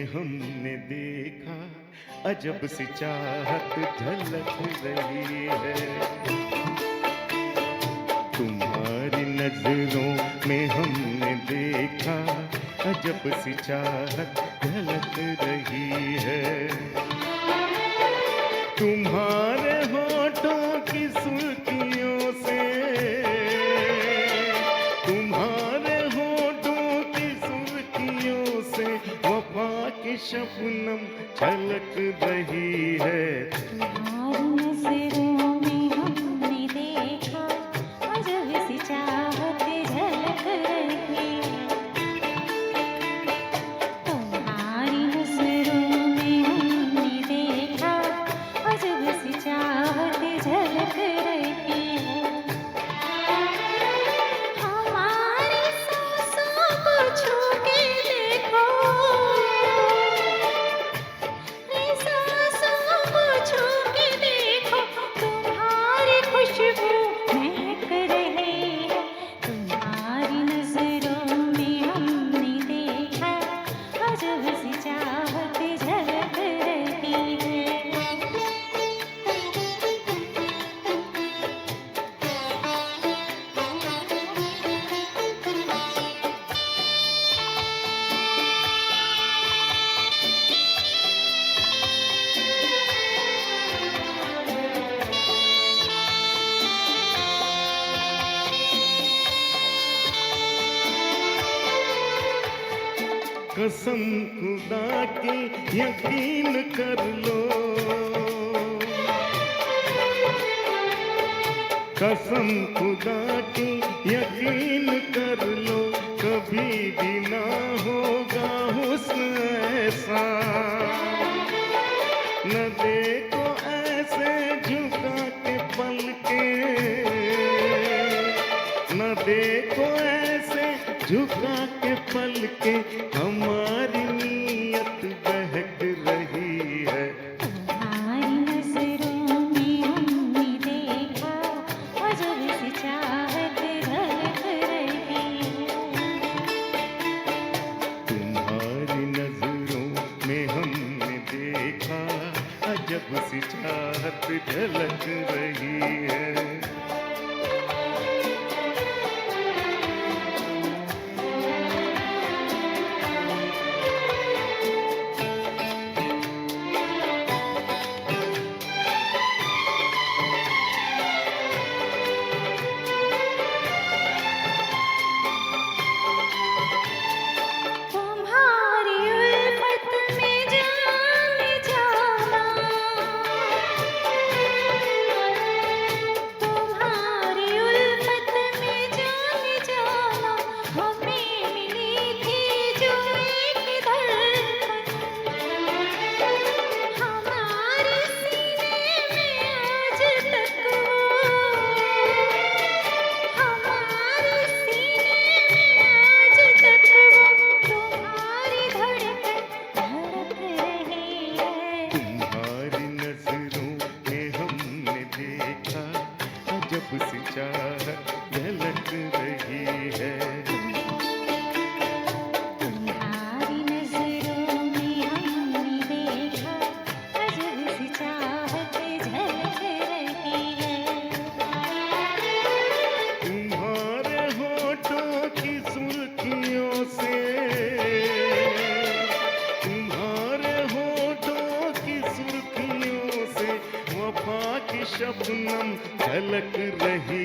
हमने देखा अजब सी चाहत झलक रही है। तुम्हारी नजरों में हमने देखा अजब सी चाहत झलक रही है। तुम्हारे होठों की सुर्खियों से, तुम्हारे होठों की सुर्खियों से वफा की शबनम छलक रही है। कसम खुदा की यकीन कर लो, कसम खुदा की यकीन कर लो, कभी भी ना होगा हुस्न ऐसा। न देखो ऐसे झुका के पलके, न देखो ऐसे झुका के पलके, हमारी नीयत बहक रही है। तुम्हारी नजरों में हमने देखा अजब सी चाहत झलक रही है। तुम्हारी नजरों में हमने देखा अजब सी चाहत झलक रही है। अजब सी चाहत झलक रही है। तुम्हारी नजरों में हमने देखा अजब सी चाहत झलक रही है। तुम्हारे होठों की सुर्खियों से, तुम्हारे होठों की सुर्खियों से वफा की शबनम झलक रही